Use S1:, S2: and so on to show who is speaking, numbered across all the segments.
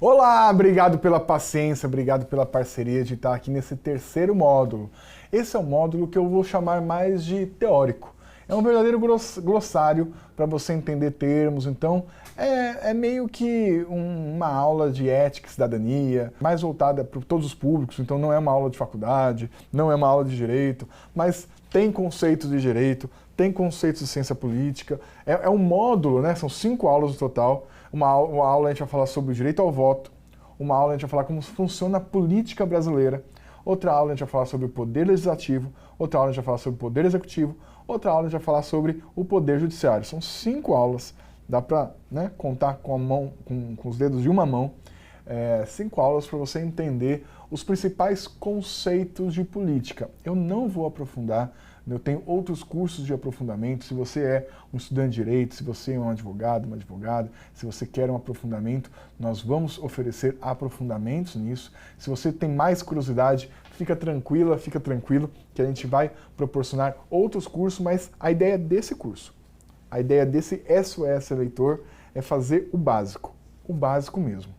S1: Olá, obrigado pela paciência, obrigado pela parceria de estar aqui nesse terceiro módulo. Esse é um módulo que eu vou chamar mais de teórico. É um verdadeiro glossário para você entender termos, então é meio que uma aula de ética e cidadania, mais voltada para todos os públicos, então não é uma aula de faculdade, não é uma aula de direito, mas tem conceitos de direito, tem conceitos de ciência política, é um módulo, né? São 5 aulas no total. Uma aula a gente vai falar sobre o direito ao voto, uma aula a gente vai falar como funciona a política brasileira, outra aula a gente vai falar sobre o poder legislativo, outra aula a gente vai falar sobre o poder executivo, outra aula a gente vai falar sobre o poder judiciário. São 5 aulas, dá para, né, contar com a mão, com os dedos de uma mão, 5 aulas para você entender os principais conceitos de política. Eu não vou aprofundar, eu tenho outros cursos de aprofundamento. Se você é um estudante de direito, se você é um advogado, uma advogada, se você quer um aprofundamento, nós vamos oferecer aprofundamentos nisso. Se você tem mais curiosidade, fica tranquila, fica tranquilo, que a gente vai proporcionar outros cursos, mas a ideia desse curso, a ideia desse SOS Eleitor é fazer o básico mesmo.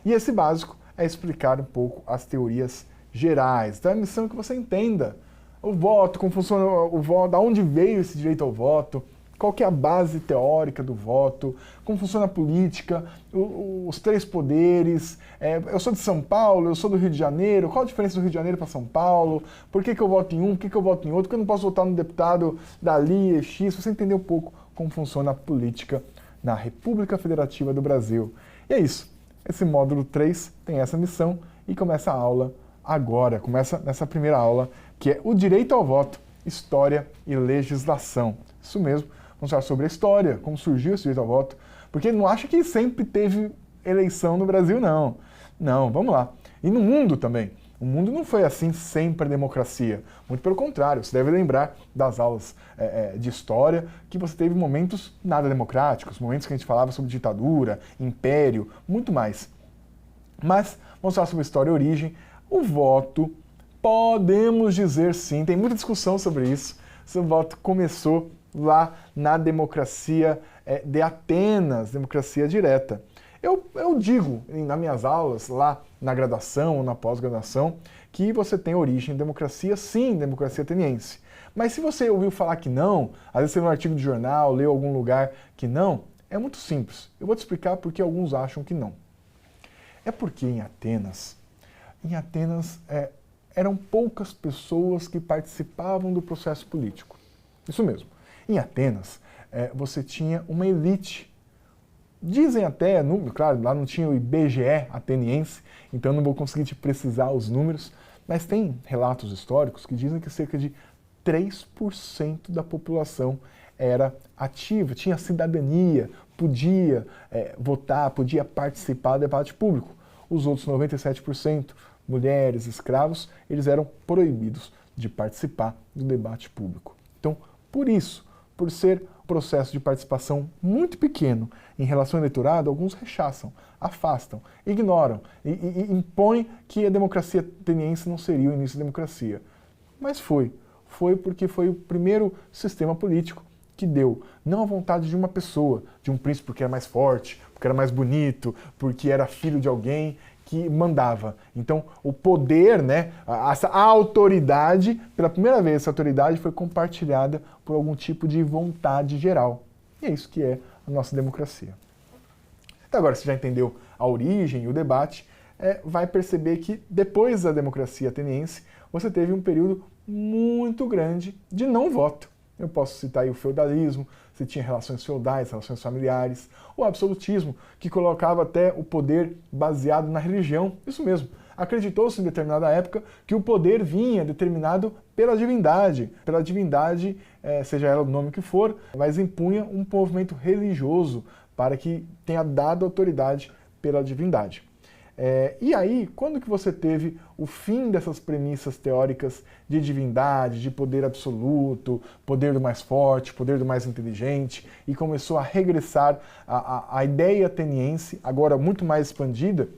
S1: E esse básico é explicar um pouco as teorias gerais. Então a missão é que você entenda o voto, como funciona o voto, de onde veio esse direito ao voto, qual que é a base teórica do voto, como funciona a política, os 3 poderes. Eu sou de São Paulo, eu sou do Rio de Janeiro, qual a diferença do Rio de Janeiro para São Paulo? Por que eu voto em um, por que eu voto em outro? Por que eu não posso votar no deputado dali, X? Você entender um pouco como funciona a política na República Federativa do Brasil. E é isso. Esse módulo 3 tem essa missão e começa a aula agora. Começa nessa primeira aula, que é o direito ao voto, história e legislação. Isso mesmo, vamos falar sobre a história, como surgiu esse direito ao voto, porque não acha que sempre teve eleição no Brasil, não. Não, vamos lá. E no mundo também. O mundo não foi assim sempre a democracia. Muito pelo contrário, você deve lembrar das aulas de história que você teve momentos nada democráticos, momentos que a gente falava sobre ditadura, império, muito mais. Mas vamos falar sobre história e origem. O voto, podemos dizer sim, tem muita discussão sobre isso. O voto começou lá na democracia de Atenas, democracia direta. Eu digo nas minhas aulas, lá na graduação ou na pós-graduação, que você tem origem em democracia, sim, democracia ateniense. Mas se você ouviu falar que não, às vezes você leu um artigo de jornal, leu algum lugar que não, é muito simples. Eu vou te explicar por que alguns acham que não. É porque em Atenas eram poucas pessoas que participavam do processo político. Isso mesmo. Em Atenas, você tinha uma elite. Dizem até, claro, lá não tinha o IBGE ateniense, então eu não vou conseguir te precisar os números, mas tem relatos históricos que dizem que cerca de 3% da população era ativa, tinha cidadania, podia votar, podia participar do debate público. Os outros 97%, mulheres, escravos, eles eram proibidos de participar do debate público. Então, por isso, por ser um processo de participação muito pequeno em relação ao eleitorado, alguns rechaçam, afastam, ignoram e impõem que a democracia ateniense não seria o início da democracia. Mas foi porque foi o primeiro sistema político que deu, não a vontade de uma pessoa, de um príncipe porque era mais forte, porque era mais bonito, porque era filho de alguém, que mandava. Então, o poder, né, a autoridade, pela primeira vez, essa autoridade foi compartilhada por algum tipo de vontade geral. E é isso que é a nossa democracia. Então, agora, você já entendeu a origem e o debate, vai perceber que depois da democracia ateniense, você teve um período muito grande de não voto. Eu posso citar aí o feudalismo, você tinha relações feudais, relações familiares, o absolutismo, que colocava até o poder baseado na religião. Isso mesmo, acreditou-se em determinada época que o poder vinha determinado pela divindade, seja ela o nome que for, mas impunha um movimento religioso para que tenha dado autoridade pela divindade. E aí, quando que você teve o fim dessas premissas teóricas de divindade, de poder absoluto, poder do mais forte, poder do mais inteligente, e começou a regressar a ideia ateniense, agora muito mais expandida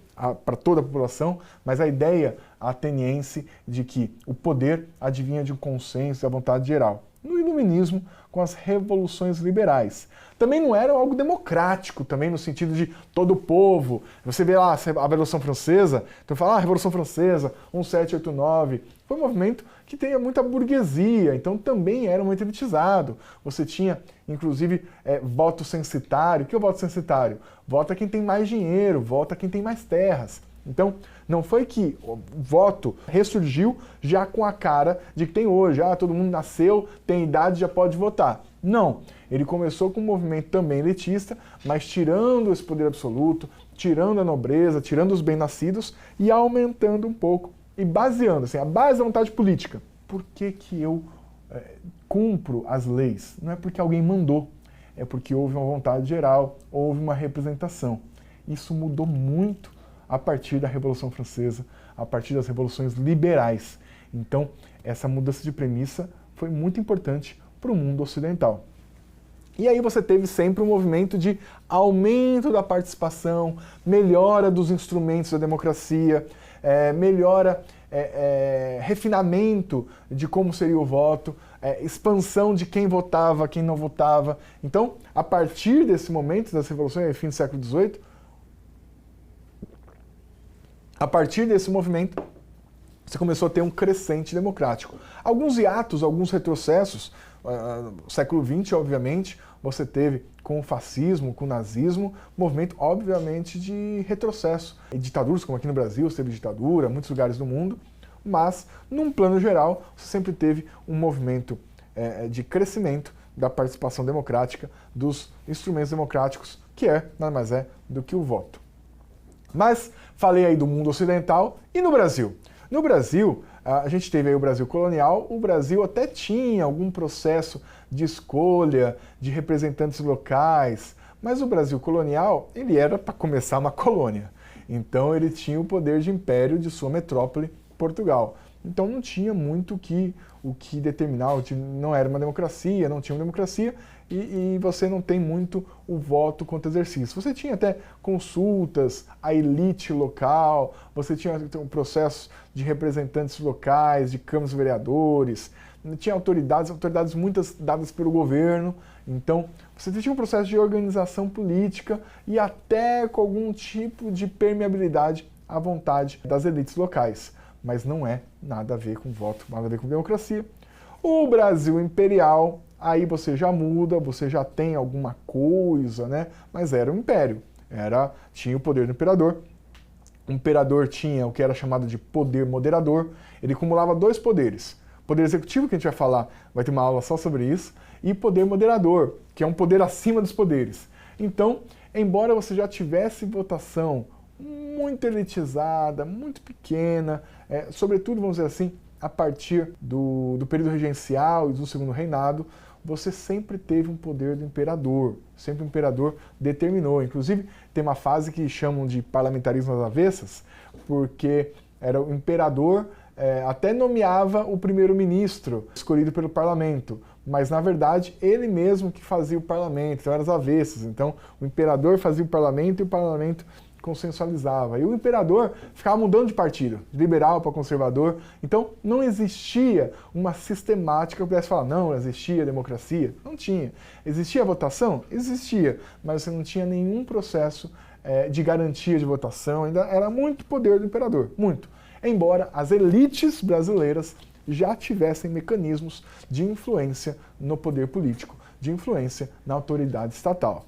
S1: para toda a população, mas a ideia ateniense de que o poder advinha de um consenso e da vontade geral. No iluminismo com as revoluções liberais. Também não era algo democrático, também no sentido de todo o povo. Você vê lá a Revolução Francesa, então fala, a Revolução Francesa, 1789, foi um movimento que tinha muita burguesia, então também era muito elitizado. Você tinha, inclusive, voto censitário. O que é o voto censitário? Vota quem tem mais dinheiro, vota quem tem mais terras. Então, não foi que o voto ressurgiu já com a cara de que tem hoje. Todo mundo nasceu, tem idade, já pode votar. Não, ele começou com um movimento também elitista, mas tirando esse poder absoluto, tirando a nobreza, tirando os bem-nascidos e aumentando um pouco e baseando, assim, a base da vontade política. Por que que eu cumpro as leis? Não é porque alguém mandou, é porque houve uma vontade geral, houve uma representação. Isso mudou muito a partir da Revolução Francesa, a partir das revoluções liberais. Então, essa mudança de premissa foi muito importante para o mundo ocidental. E aí você teve sempre um movimento de aumento da participação, melhora dos instrumentos da democracia, refinamento de como seria o voto, expansão de quem votava, quem não votava. Então, a partir desse momento das revoluções, fim do século XVIII, a partir desse movimento, você começou a ter um crescente democrático. Alguns hiatos, alguns retrocessos, no século XX, obviamente, você teve com o fascismo, com o nazismo, movimento, obviamente, de retrocesso. E ditaduras, como aqui no Brasil, você teve ditadura, em muitos lugares do mundo, mas, num plano geral, você sempre teve um movimento de crescimento da participação democrática, dos instrumentos democráticos, que nada mais é do que o voto. Mas falei aí do mundo ocidental e no Brasil. No Brasil, a gente teve aí o Brasil colonial, o Brasil até tinha algum processo de escolha de representantes locais, mas o Brasil colonial, ele era, para começar, uma colônia. Então ele tinha o poder de império de sua metrópole, Portugal. Então não tinha muito o que determinar, não era uma democracia, não tinha uma democracia, e você não tem muito o voto contra exercício. Você tinha até consultas, a elite local, você tinha um processo de representantes locais, de câmaras de vereadores, tinha autoridades muitas dadas pelo governo, então você tinha um processo de organização política e até com algum tipo de permeabilidade à vontade das elites locais. Mas não é nada a ver com voto, nada a ver com democracia. O Brasil imperial, aí você já muda, você já tem alguma coisa, né? Mas era um império, tinha o poder do imperador. O imperador tinha o que era chamado de poder moderador, ele acumulava dois poderes. Poder executivo, que a gente vai falar, vai ter uma aula só sobre isso, e poder moderador, que é um poder acima dos poderes. Então, embora você já tivesse votação muito elitizada, muito pequena, sobretudo, vamos dizer assim, a partir do período regencial e do segundo reinado, você sempre teve um poder do imperador, sempre o imperador determinou. Inclusive, tem uma fase que chamam de parlamentarismo às avessas, porque era o imperador até nomeava o primeiro-ministro escolhido pelo parlamento, mas na verdade ele mesmo que fazia o parlamento, então eram as avessas. Então o imperador fazia o parlamento e o parlamento consensualizava. E o imperador ficava mudando de partido, de liberal para conservador. Então não existia uma sistemática que pudesse falar, não existia democracia. Não tinha. Existia votação? Existia, mas você não tinha nenhum processo de garantia de votação, ainda era muito poder do imperador, muito. Embora as elites brasileiras já tivessem mecanismos de influência no poder político, de influência na autoridade estatal.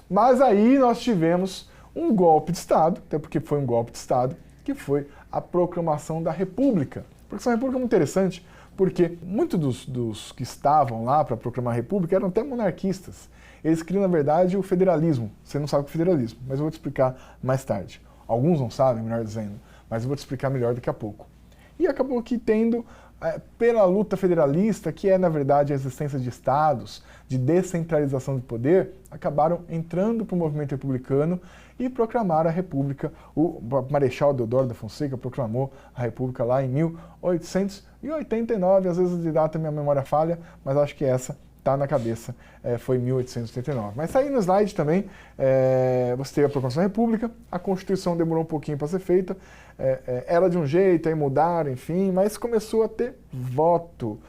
S1: Mas aí nós tivemos um golpe de Estado, até porque foi um golpe de Estado, que foi a proclamação da República. A proclamação da República é muito interessante, porque muitos dos que estavam lá para proclamar a República eram até monarquistas. Eles queriam, na verdade, o federalismo. Você não sabe o que é federalismo, mas eu vou te explicar mais tarde. Alguns não sabem, melhor dizendo, mas eu vou te explicar melhor daqui a pouco. E acabou que tendo, pela luta federalista, que é, na verdade, a existência de estados, de descentralização do poder, acabaram entrando para o movimento republicano e proclamaram a República. O Marechal Deodoro da Fonseca proclamou a República lá em 1889, às vezes de data minha memória falha, mas acho que essa está na cabeça, foi em 1889. Mas aí no slide também, você teve a proclamação da República, a Constituição demorou um pouquinho para ser feita, era de um jeito, aí mudaram, enfim, mas começou a ter voto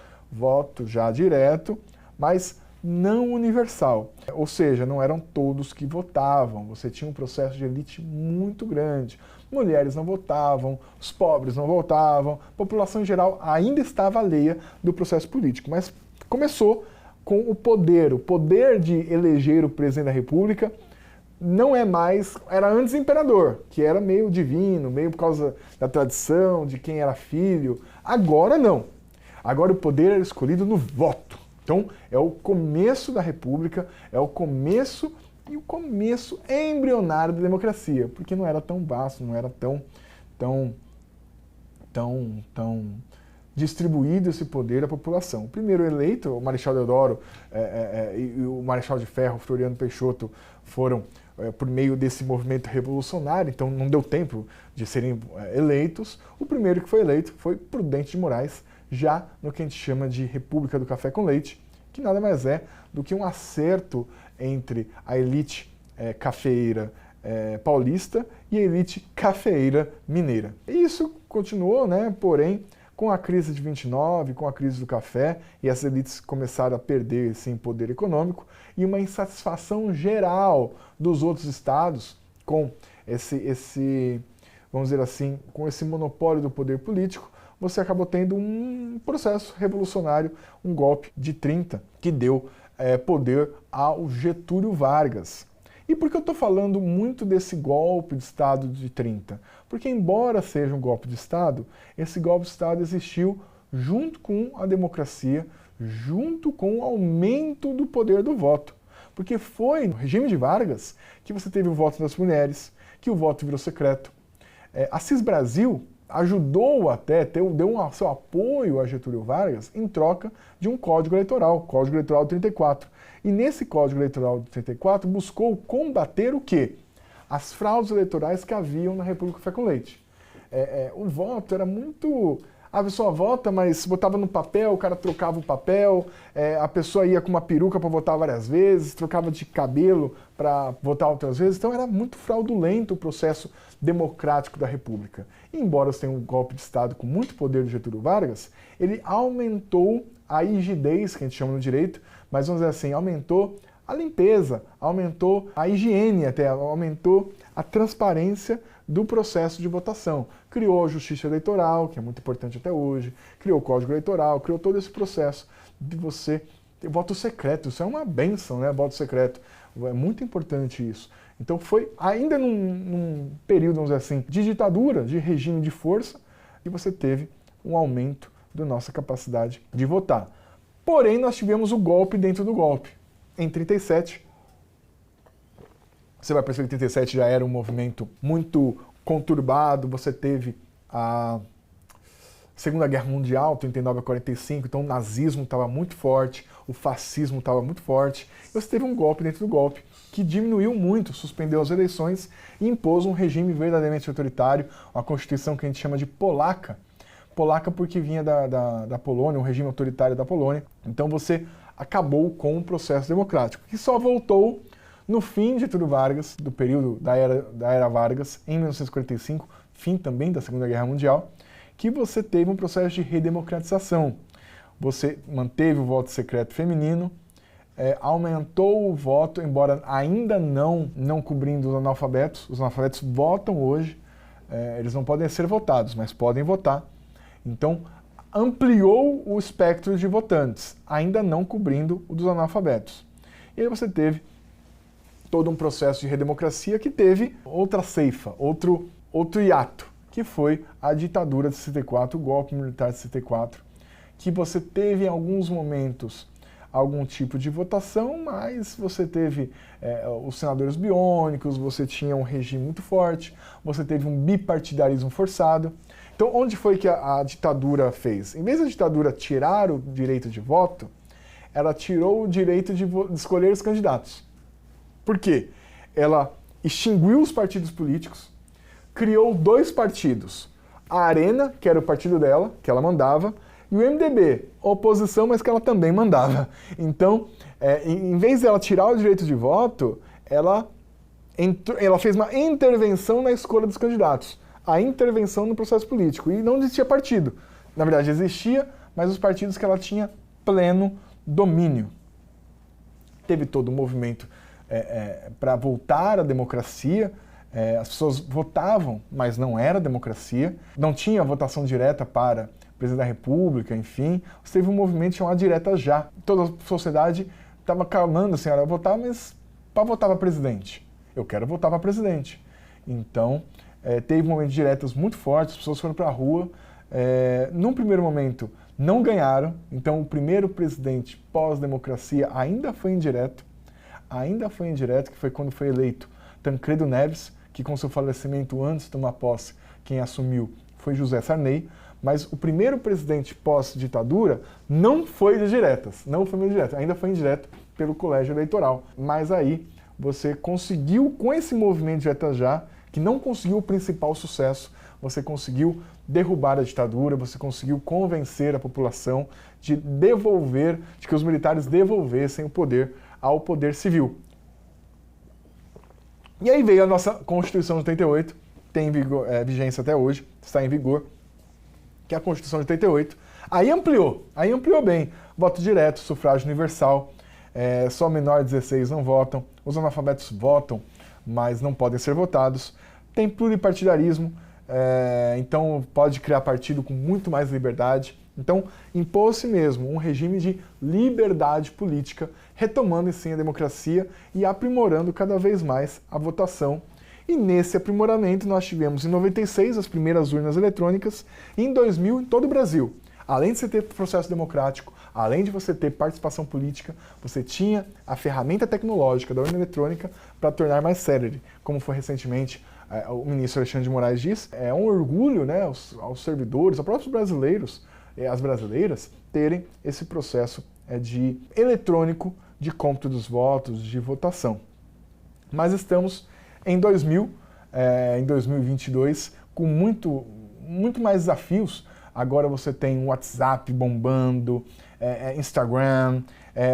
S1: já direto, mas não universal. Ou seja, não eram todos que votavam, você tinha um processo de elite muito grande. Mulheres não votavam, os pobres não votavam, a população em geral ainda estava alheia do processo político, mas começou com o poder de eleger o presidente da República não é mais, era antes imperador, que era meio divino, meio por causa da tradição, de quem era filho. Agora não. Agora o poder era escolhido no voto. Então é o começo da República, é o começo embrionário da democracia, porque não era tão vasto, não era tão distribuído esse poder à população. O primeiro eleito, o Marechal Deodoro e o Marechal de Ferro, Floriano Peixoto, foram por meio desse movimento revolucionário, então não deu tempo de serem eleitos. O primeiro que foi eleito foi Prudente de Moraes, já no que a gente chama de República do Café com Leite, que nada mais é do que um acerto entre a elite cafeeira paulista e a elite cafeeira mineira. E isso continuou, né, porém, com a crise de 29, com a crise do café, e as elites começaram a perder esse poder econômico, e uma insatisfação geral dos outros estados com vamos dizer assim, com esse monopólio do poder político, você acabou tendo um processo revolucionário, um golpe de 30, que deu poder ao Getúlio Vargas. E por que eu estou falando muito desse golpe de Estado de 30? Porque, embora seja um golpe de Estado, esse golpe de Estado existiu junto com a democracia, junto com o aumento do poder do voto. Porque foi no regime de Vargas que você teve o voto das mulheres, que o voto virou secreto. Assis Brasil ajudou até, deu seu apoio a Getúlio Vargas em troca de um Código Eleitoral, Código Eleitoral 34. E nesse Código Eleitoral de 34 buscou combater o quê? As fraudes eleitorais que haviam na República do Café com Leite. O voto era muito... A pessoa vota, mas botava no papel, o cara trocava o papel, a pessoa ia com uma peruca para votar várias vezes, trocava de cabelo para votar outras vezes. Então era muito fraudulento o processo democrático da República. E, embora você tenha um golpe de Estado com muito poder do Getúlio Vargas, ele aumentou a rigidez, que a gente chama no direito, mas vamos dizer assim, aumentou a limpeza, aumentou a higiene até, aumentou a transparência do processo de votação. Criou a Justiça Eleitoral, que é muito importante até hoje, criou o Código Eleitoral, criou todo esse processo de você ter voto secreto. Isso é uma bênção, né? Voto secreto. É muito importante isso. Então foi ainda num período, vamos dizer assim, de ditadura, de regime de força, e você teve um aumento da nossa capacidade de votar. Porém, nós tivemos o golpe dentro do golpe. Em 37, você vai perceber que 37 já era um movimento muito conturbado, você teve a Segunda Guerra Mundial, 39 a 45, então o nazismo estava muito forte, o fascismo estava muito forte, e você teve um golpe dentro do golpe, que diminuiu muito, suspendeu as eleições e impôs um regime verdadeiramente autoritário, uma constituição que a gente chama de polaca. Polaca porque vinha da Polônia, um regime autoritário da Polônia. Então você acabou com o processo democrático, que só voltou no fim de Getúlio Vargas, do período da era Vargas, em 1945, fim também da Segunda Guerra Mundial, que você teve um processo de redemocratização. Você manteve o voto secreto feminino, aumentou o voto, embora ainda não cobrindo os analfabetos. Os analfabetos votam hoje, eles não podem ser votados, mas podem votar. Então, ampliou o espectro de votantes, ainda não cobrindo o dos analfabetos. E aí você teve todo um processo de redemocracia que teve outra ceifa, outro hiato, que foi a ditadura de 64, o golpe militar de 64, que você teve em alguns momentos algum tipo de votação, mas você teve os senadores biônicos, você tinha um regime muito forte, você teve um bipartidarismo forçado. Então, onde foi que a ditadura fez? Em vez da ditadura tirar o direito de voto, ela tirou o direito de escolher os candidatos. Por quê? Ela extinguiu os partidos políticos, criou 2 partidos. A Arena, que era o partido dela, que ela mandava, e o MDB, oposição, mas que ela também mandava. Então, em vez de ela tirar o direito de voto, ela fez uma intervenção na escolha dos candidatos. A intervenção no processo político. E não existia partido. Na verdade, existia, mas os partidos que ela tinha pleno domínio. teve todo um movimento para voltar à democracia. As pessoas votavam, mas não era democracia. Não tinha votação direta para presidente da República, enfim. Você teve um movimento chamado Direta Já. Toda a sociedade estava clamando assim, olha, votar, mas para votar para presidente. Eu quero votar para presidente. Então, teve momentos diretas muito fortes, as pessoas foram para a rua. Num primeiro momento, não ganharam. Então, o primeiro presidente pós-democracia ainda foi indireto. Que foi quando foi eleito Tancredo Neves, que com seu falecimento antes de tomar posse, quem assumiu foi José Sarney. Mas o primeiro presidente pós-ditadura não foi de diretas, ainda foi indireto pelo colégio eleitoral. Mas aí você conseguiu, com esse movimento Direta Já, que não conseguiu o principal sucesso, você conseguiu derrubar a ditadura, você conseguiu convencer a população de que os militares devolvessem o poder ao poder civil. E aí veio a nossa Constituição de 88, tem vigência até hoje, está em vigor, que é a Constituição de 88. Aí ampliou bem. Voto direto, sufrágio universal, só menores de 16 não votam, os analfabetos votam, mas não podem ser votados. Tem pluripartidarismo, então pode criar partido com muito mais liberdade. Então, impôs-se mesmo um regime de liberdade política, retomando, sim, a democracia e aprimorando cada vez mais a votação. E nesse aprimoramento nós tivemos em 96 as primeiras urnas eletrônicas e em 2000 em todo o Brasil. Além de você ter processo democrático, além de você ter participação política, você tinha a ferramenta tecnológica da urna eletrônica para tornar mais célere, como foi recentemente o ministro Alexandre de Moraes disse. É um orgulho, né, aos servidores, aos próprios brasileiros, as brasileiras, terem esse processo de eletrônico de cômputo dos votos, de votação. Mas estamos em 2022, com muito mais desafios. Agora você tem o WhatsApp bombando, Instagram,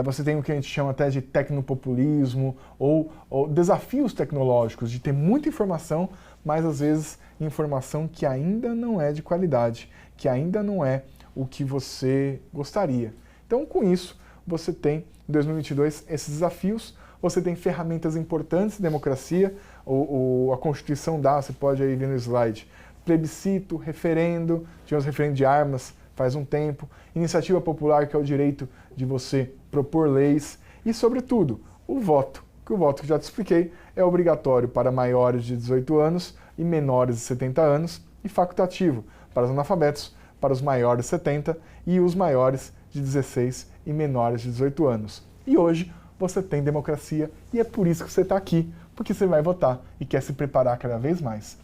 S1: você tem o que a gente chama até de tecnopopulismo, ou desafios tecnológicos, de ter muita informação, mas às vezes informação que ainda não é de qualidade, que ainda não é o que você gostaria. Então, com isso, você tem, em 2022, esses desafios. Você tem ferramentas importantes de democracia, a Constituição dá, você pode aí ver no slide, plebiscito, referendo, tivemos referendo de armas faz um tempo, iniciativa popular, que é o direito de você propor leis, e, sobretudo, o voto, que já te expliquei, é obrigatório para maiores de 18 anos e menores de 70 anos, e facultativo para os analfabetos, para os maiores de 70 e os maiores de 16 e menores de 18 anos. E hoje você tem democracia e é por isso que você está aqui, porque você vai votar e quer se preparar cada vez mais,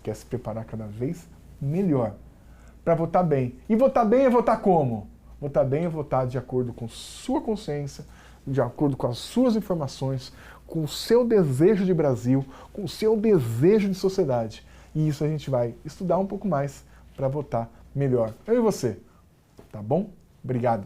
S1: quer se preparar cada vez melhor para votar bem. E votar bem é votar como? Votar bem é votar de acordo com sua consciência, de acordo com as suas informações, com o seu desejo de Brasil, com o seu desejo de sociedade. E isso a gente vai estudar um pouco mais para votar melhor. Eu e você. Tá bom? Obrigado.